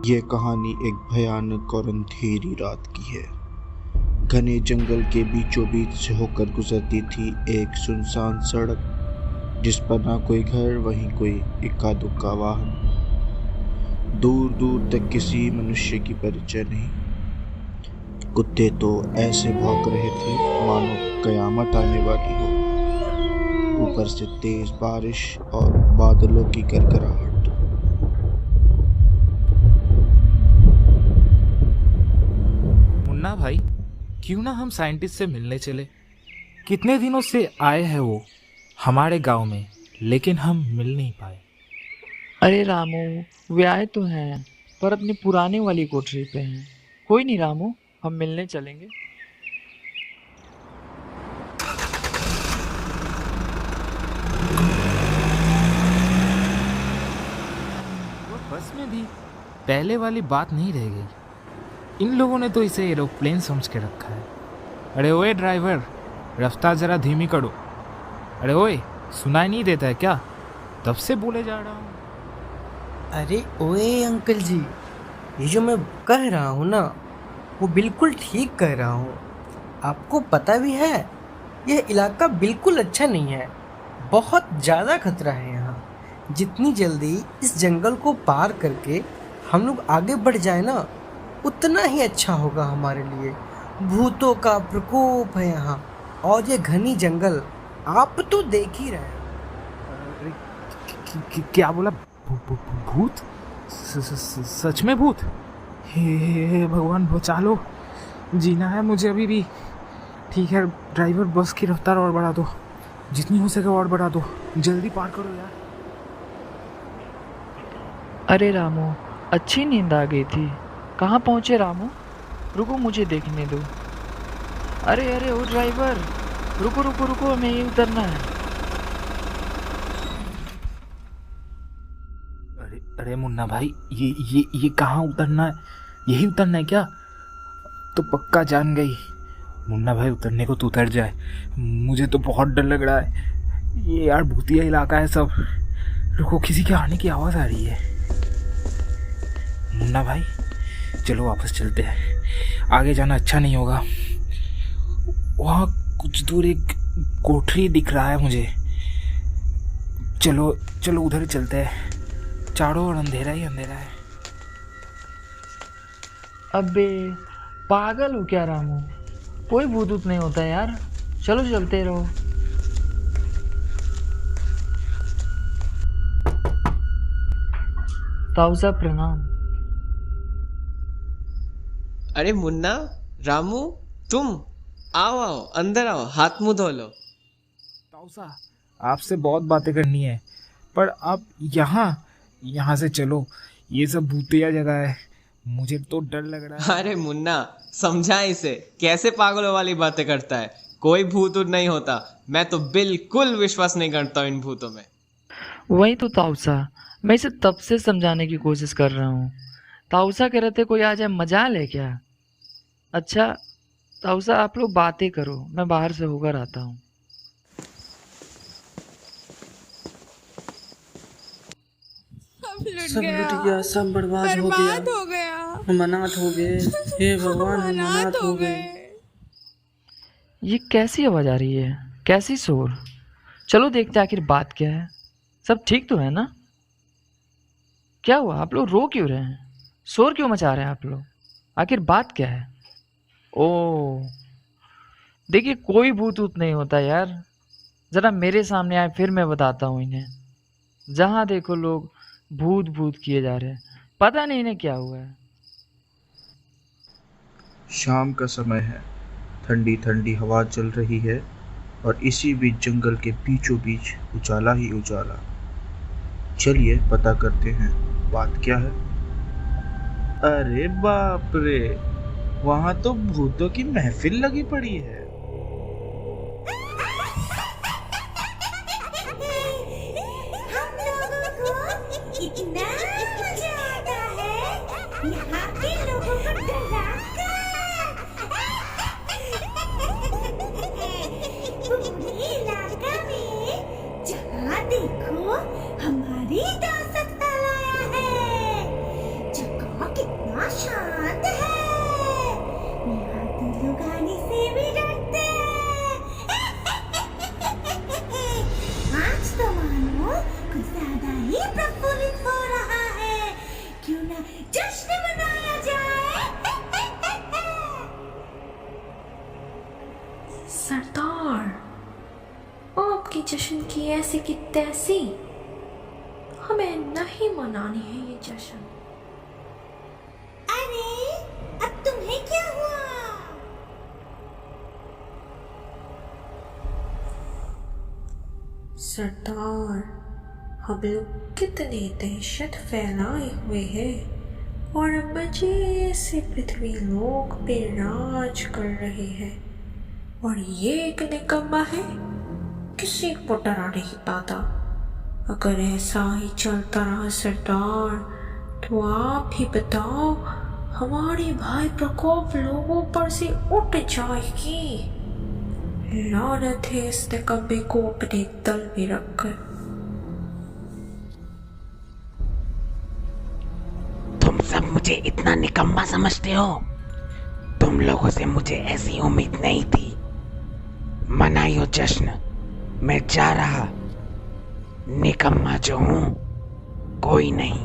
ये कहानी एक भयानक और अंधेरी रात की है। घने जंगल के बीचों बीच से होकर गुजरती थी एक सुनसान सड़क, जिस पर ना कोई घर, वहीं कोई इक्का दुक्का वाहन। दूर दूर तक किसी मनुष्य की परिचय नहीं। कुत्ते तो ऐसे भौंक रहे थे मानो कयामत आने वाली हो। ऊपर से तेज बारिश और बादलों की गरगराहट। मुन्ना भाई, क्यों ना हम साइंटिस्ट से मिलने चले। कितने दिनों से आए हैं वो हमारे गांव में, लेकिन हम मिल नहीं पाए। अरे रामू, वे आए तो हैं पर अपनी पुरानी वाली कोठरी पे हैं। कोई नहीं रामू, हम मिलने चलेंगे। वो बस में भी पहले वाली बात नहीं रह गई। इन लोगों ने तो इसे एरोप्लेन समझ के रखा है। अरे ओए ड्राइवर, रफ्तार जरा धीमी करो। अरे ओए, सुनाई नहीं देता है क्या? तब से बोले जा रहा हूँ। अरे ओए अंकल जी, ये जो मैं कह रहा हूँ ना, वो बिल्कुल ठीक कह रहा हूँ। आपको पता भी है, यह इलाका बिल्कुल अच्छा नहीं है। बहुत ज़्यादा खतरा है यहाँ। जितनी जल्दी इस जंगल को पार करके हम लोग आगे बढ़ जाए ना, उतना ही अच्छा होगा हमारे लिए। भूतों का प्रकोप है यहाँ, और ये घनी जंगल आप तो देख ही रहे हैं। क्या बोला? भूत? सच में भूत? हे भगवान, बचा लो। जीना है मुझे अभी भी। ठीक है ड्राइवर, बस की रफ्तार और बढ़ा दो, जितनी हो सके और बढ़ा दो। जल्दी पार करो यार। अरे रामू, अच्छी नींद आ गई थी। कहाँ पहुँचे रामू? रुको, मुझे देखने दो। अरे अरे ओ ड्राइवर, रुको रुको रुको, हमें यहीं उतरना है। अरे अरे मुन्ना भाई, ये कहाँ उतरना है? यही उतरना है क्या? तो पक्का जान गई। मुन्ना भाई, उतरने को तो उतर जाए। मुझे तो बहुत डर लग रहा है। ये यार भूतिया इलाका है सब। रुको, किसी के आने की आवाज़ आ रही है। मुन्ना भाई, चलो वापस चलते हैं। आगे जाना अच्छा नहीं होगा। वहाँ कुछ दूर एक कोठरी दिख रहा है मुझे। चलो चलो, उधर ही चलते हैं। चारों ओर अंधेरा ही अंधेरा है। अबे पागल हो क्या रामू? कोई भूत ऊत नहीं होता यार। चलो चलते रहो। ताऊसा प्रणाम। अरे मुन्ना, रामू, तुम आओ आओ, अंदर आओ, हाथ मुंह धो लो। ताऊसा, आपसे बहुत बातें करनी है, पर आप यहाँ से चलो। ये सब भूतिया जगह है, मुझे तो डर लग रहा है। अरे मुन्ना, समझा इसे, कैसे पागलों वाली बातें करता है। कोई भूत ऊत नहीं होता। मैं तो बिल्कुल विश्वास नहीं करता हूँ इन भूतों में। वही तो ताऊसा, मैं इसे तब से समझाने की कोशिश कर रहा हूँ। ताऊसा कह रहे थे कोई आ जाए, मजाल है क्या? अच्छा ताऊसा, आप लोग बातें करो, मैं बाहर से होकर आता हूँ। सब लुट गया, सब बर्बाद हो गया। हम अनाथ हो गए। हे भगवान, हम अनाथ हो गए। ये कैसी आवाज़ आ रही है? कैसी शोर? चलो देखते हैं आखिर बात क्या है। सब ठीक तो है ना? क्या हुआ, आप लोग रो क्यों रहे हैं? शोर क्यों मचा रहे हैं आप लोग? आखिर बात क्या है? ओ देखिए, कोई भूत ऊत नहीं होता यार। ज़रा मेरे सामने आए, फिर मैं बताता हूँ इन्हें। जहाँ देखो लोग भूत भूत किए जा रहे हैं। पता नहीं इन्हें क्या हुआ है। शाम का समय है। ठंडी ठंडी हवा चल रही है और इसी बीच जंगल के बीचों बीच उजाला ही उजाला। चलिए पता करते हैं बात क्या है। अरे बाप रे, वहां तो भूतों की महफिल लगी पड़ी है। हम लोगों को कितना मजा आता है यहाँ के लोगों को डराकर। पूरे इलाका में जहाँ देखो हमारी दासत लाया है। जगह अपना जश्न मनाया जाए। सरदार, आपकी जश्न की ऐसी की तैसी, हमें नहीं मनानी है ये जश्न। अरे अब तुम्हें क्या हुआ? सरदार, हम लोग कितनी दहशत फैलाए हुए हैं और मजे से पृथ्वी लोक पे राज कर रहे हैं, और ये एक निकम्मा है, किसी को डरा नहीं पाता। अगर ऐसा ही चलता रहा सरदार, तो आप ही बताओ, हमारे भाई प्रकोप लोगों पर से उठ जाएगी। लानत है इस निकम्मे को अपने दल में रखकर। तुम सब मुझे इतना निकम्मा समझते हो? तुम लोगों से मुझे ऐसी उम्मीद नहीं थी। मनाइयो जश्न, मैं जा रहा। निकम्मा जो हूं, कोई नहीं।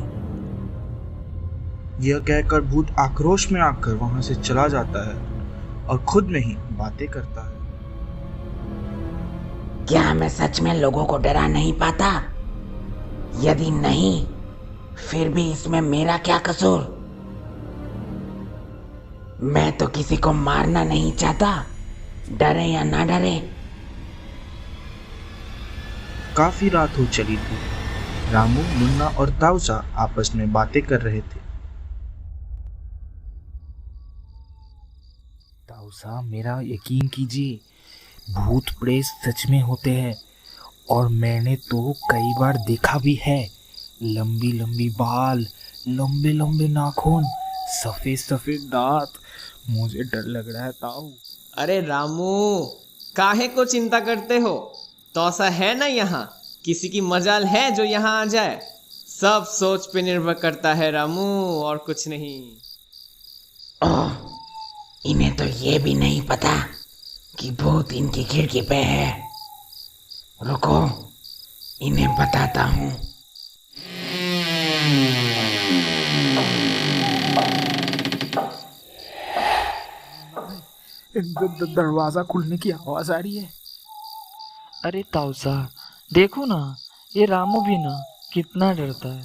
यह कहकर भूत आक्रोश में आकर वहां से चला जाता है और खुद में ही बातें करता है। क्या मैं सच में लोगों को डरा नहीं पाता? यदि नहीं, फिर भी इसमें मेरा क्या कसूर? मैं तो किसी को मारना नहीं चाहता, डरे या ना डरे। काफी रात हो चली थी। रामू, मुन्ना और ताऊसा आपस में बातें कर रहे थे। ताऊसा, मेरा यकीन कीजिए, भूत प्रेत सच में होते हैं और मैंने तो कई बार देखा भी है। लंबी लंबी बाल, लंबे लंबे नाखून, सफेद सफेद दांत। मुझे डर लग रहा है ताऊ। अरे रामू, काहे को चिंता करते हो? तौसा है ना यहाँ, किसी की मजाल है जो यहाँ आ जाए? सब सोच पे निर्भर करता है रामू, और कुछ नहीं। ओह, इन्हें तो ये भी नहीं पता कि भूत इनकी खिड़की पे है। रुको, इन्हें बताता हूँ। दरवाजा खुलने की आवाज आ रही है। अरे ताऊसा, देखो ना, ये रामू भी ना कितना डरता है।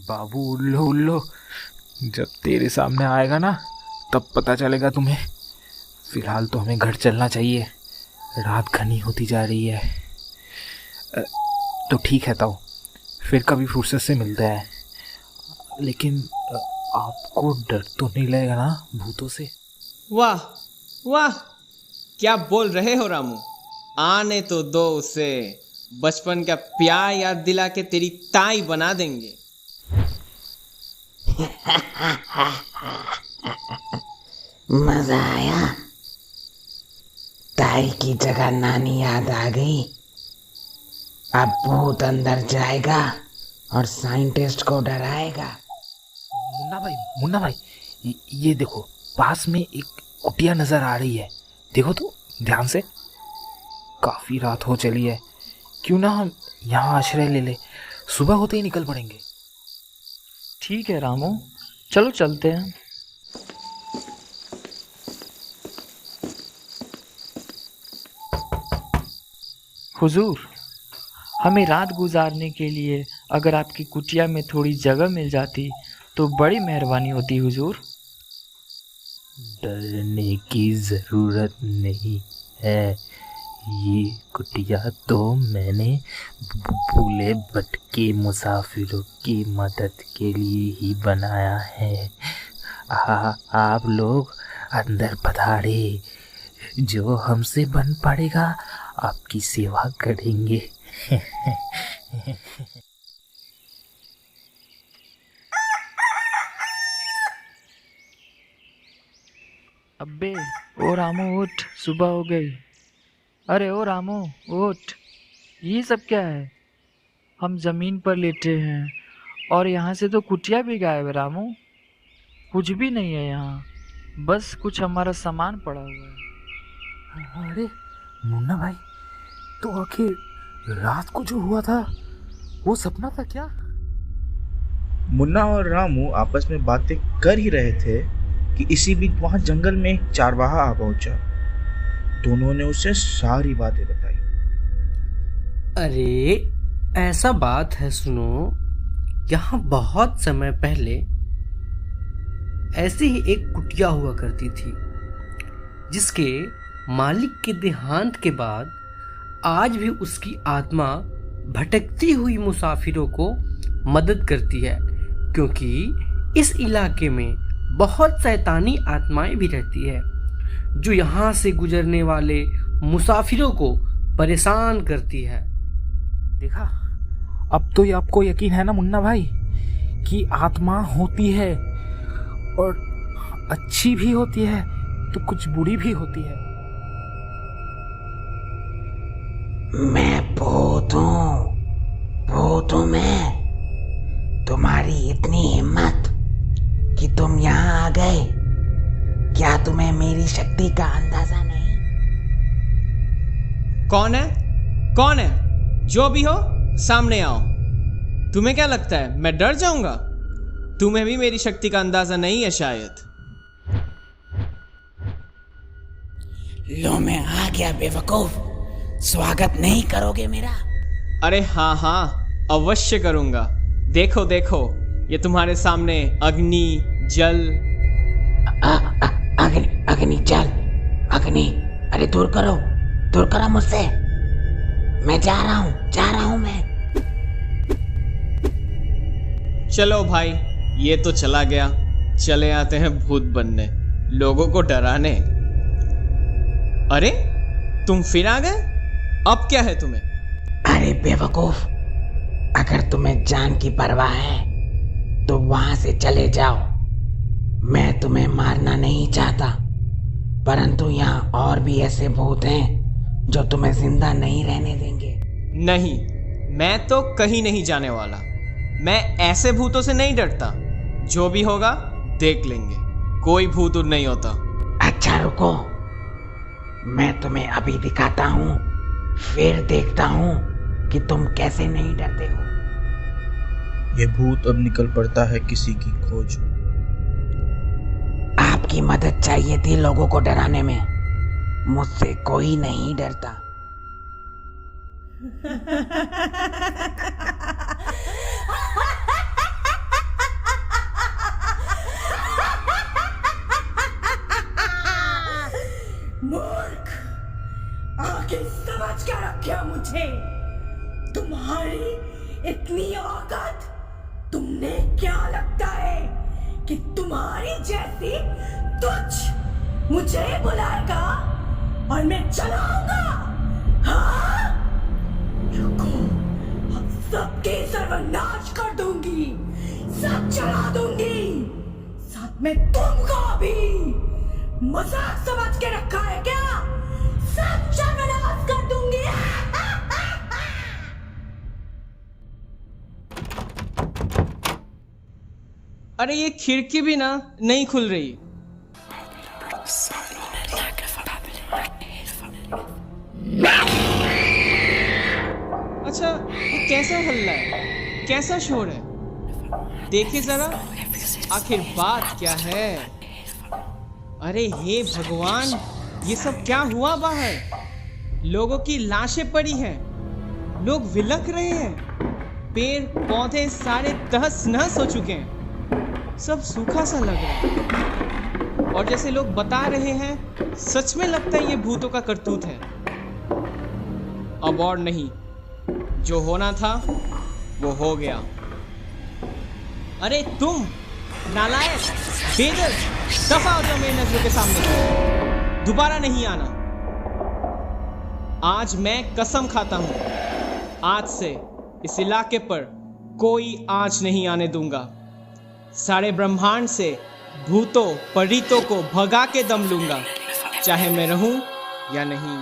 बाबू उल्लो उल्लो, जब तेरे सामने आएगा ना, तब पता चलेगा तुम्हें। फिलहाल तो हमें घर चलना चाहिए, रात घनी होती जा रही है। तो ठीक है ताऊ, फिर कभी फुर्सत से मिलते हैं। लेकिन आपको डर तो नहीं लगेगा ना भूतों से? वाह वाह, क्या बोल रहे हो रामू? आने तो दो उसे, बचपन का प्यार याद दिला के तेरी ताई बना देंगे। मजा आया? ताई की जगह नानी याद आ गई। अब भूत अंदर जाएगा और साइंटिस्ट को डराएगा। मुन्ना भाई, ये देखो, पास में एक कुटिया नजर आ रही है। देखो तो ध्यान से। काफी रात हो चली है, क्यों ना हम यहाँ आश्रय ले ले, सुबह होते ही निकल पड़ेंगे। ठीक है रामू, चलो चलते हैं। हुजूर, हमें रात गुजारने के लिए अगर आपकी कुटिया में थोड़ी जगह मिल जाती तो बड़ी मेहरबानी होती हुजूर। डरने की जरूरत नहीं है, ये कुटिया तो मैंने भूले भटके मुसाफिरों की मदद के लिए ही बनाया है। आप लोग अंदर पधारे, जो हमसे बन पड़ेगा आपकी सेवा करेंगे। अब्बे, ओ रामू उठ, सुबह हो गई। अरे ओ रामू उठ, ये सब क्या है? हम जमीन पर लेटे हैं और यहाँ से तो कुटिया भी गायब है रामू। कुछ भी नहीं है यहाँ, बस कुछ हमारा सामान पड़ा हुआ है। अरे मुन्ना भाई, तो आखिर रात को जो हुआ था वो सपना था क्या? मुन्ना और रामू आपस में बातें कर ही रहे थे कि इसी बीच वहां जंगल में एक चारवाहा आ पहुंचा। दोनों ने उसे सारी बातें बताई। अरे ऐसा बात है, सुनो, यहाँ बहुत समय पहले ऐसी ही एक कुटिया हुआ करती थी, जिसके मालिक के देहांत के बाद आज भी उसकी आत्मा भटकती हुई मुसाफिरों को मदद करती है, क्योंकि इस इलाके में बहुत शैतानी आत्माएं भी रहती है जो यहाँ से गुजरने वाले मुसाफिरों को परेशान करती है। देखा, अब तो ये आपको यकीन है ना मुन्ना भाई कि आत्मा होती है और अच्छी भी होती है तो कुछ बुरी भी होती है। मैं भूत हूँ मैं। तुम्हारी इतनी हिम्मत कि तुम यहाँ आ गए। क्या तुम्हें मेरी शक्ति का अंदाजा नहीं? कौन है? जो भी हो सामने आओ। तुम्हें क्या लगता है मैं डर जाऊंगा? तुम्हें भी मेरी शक्ति का अंदाजा नहीं है शायद। लो मैं आ गया बेवकूफ। स्वागत नहीं करोगे मेरा? अरे हाँ, अवश्य करूंगा। देखो ये तुम्हारे सामने अग्नि जल। अग्नि जल, अग्नि, अरे दूर करो मुझसे। मैं जा रहा हूँ मैं। चलो भाई, ये तो चला गया। चले आते हैं भूत बनने, लोगों को डराने। अरे तुम फिर आ गए? अब क्या है तुम्हें? अरे बेवकूफ, अगर तुम्हें जान की परवाह है तो वहां से चले जाओ। मैं तुम्हें मारना नहीं चाहता, परंतु यहाँ और भी ऐसे भूत हैं जो तुम्हें जिंदा नहीं रहने देंगे। नहीं, मैं तो कहीं नहीं जाने वाला। मैं ऐसे भूतों से नहीं डरता। जो भी होगा देख लेंगे। कोई भूत नहीं होता। अच्छा रुको, मैं तुम्हें अभी दिखाता हूँ, फिर देखता हूँ कि तुम कैसे नहीं डरते हो। ये भूत अब निकल पड़ता है किसी की खोज। आपकी मदद चाहिए थी लोगों को डराने में। मुझसे कोई नहीं डरता। मूर्ख, आगे समझ कर रखा मुझे। तुम्हारी इतनी औकात? तुमने क्या लगता है कि तुम्हारी जैसी तुच्छ मुझे बुलाएगा और मैं चलाऊंगा? हाँ, रुको, अब सबके सर्वनाश कर दूंगी, सब चला दूंगी, साथ में तुमको भी। मजाक समझ के रखा है क्या? सब सर्वनाश कर दूंगी। अरे ये खिड़की भी ना नहीं खुल रही। अच्छा, ये कैसा हल्ला है? कैसा शोर है? देखिए जरा, आखिर बात क्या है? अरे हे भगवान, ये सब क्या हुआ बाहर? लोगों की लाशें पड़ी हैं, लोग विलख रहे हैं, पेड़ पौधे सारे तहस नहस हो चुके हैं, सब सूखा सा लग रहा है। और जैसे लोग बता रहे हैं, सच में लगता है ये भूतों का करतूत है। अब और नहीं, जो होना था वो हो गया। अरे तुम नालायक, बेदर्द, दफा हो जाओ मेरी नजरों के सामने। दोबारा नहीं आना। आज मैं कसम खाता हूं, आज से इस इलाके पर कोई आंच नहीं आने दूंगा। सारे ब्रह्मांड से भूतों परीतों को भगा के दम लूंगा, चाहे मैं रहूं या नहीं।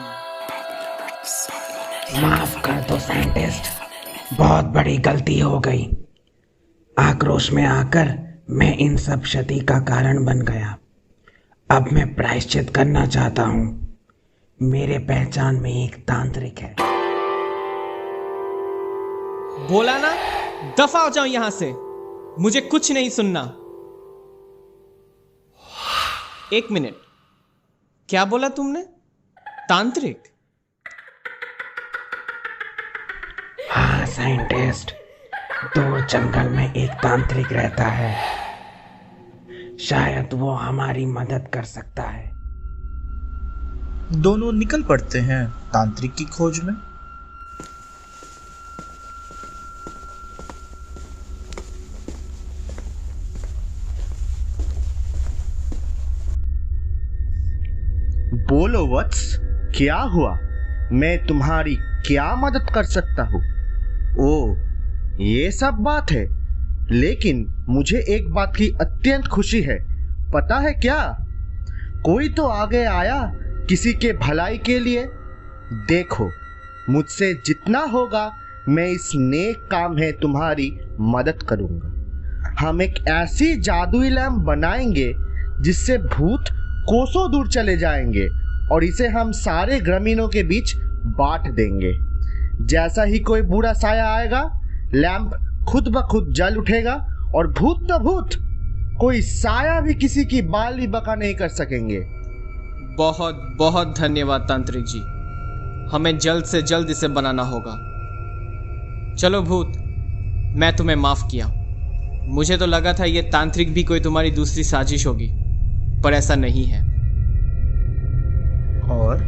माफ कर दो साइंटिस्ट, बहुत बड़ी गलती हो गई। आक्रोश में आकर मैं इन सब क्षति का कारण बन गया। अब मैं प्रायश्चित करना चाहता हूँ। मेरे पहचान में एक तांत्रिक है। बोला ना, दफा हो जाओ यहां से। मुझे कुछ नहीं सुनना। एक मिनट, क्या बोला तुमने? तांत्रिक? हाँ साइंटिस्ट, दूर जंगल में एक तांत्रिक रहता है, शायद वो हमारी मदद कर सकता है। दोनों निकल पड़ते हैं तांत्रिक की खोज में। बोलो वत्स, क्या हुआ? मैं तुम्हारी क्या मदद कर सकता हूँ? ओ, ये सब बात है। लेकिन मुझे एक बात की अत्यंत खुशी है। पता है क्या? कोई तो आगे आया किसी के भलाई के लिए। देखो, मुझसे जितना होगा मैं इस नेक काम में तुम्हारी मदद करूँगा। हम एक ऐसी जादुई लैंप बनाएंगे जिससे भूत कोसों दूर चले जाएंगे और इसे हम सारे ग्रामीणों के बीच बांट देंगे। जैसा ही कोई बुरा साया आएगा, लैंप खुद ब खुद जल उठेगा और भूत तो भूत, कोई साया भी किसी की बाल भी बका नहीं कर सकेंगे। बहुत बहुत धन्यवाद तांत्रिक जी, हमें जल्द से जल्द इसे बनाना होगा। चलो भूत, मैं तुम्हें माफ किया। मुझे तो लगा था ये तांत्रिक भी कोई तुम्हारी दूसरी साजिश होगी, पर ऐसा नहीं है। और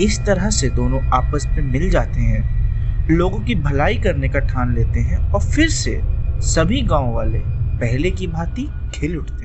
इस तरह से दोनों आपस में मिल जाते हैं, लोगों की भलाई करने का ठान लेते हैं और फिर से सभी गांव वाले पहले की भांति खिल उठते हैं।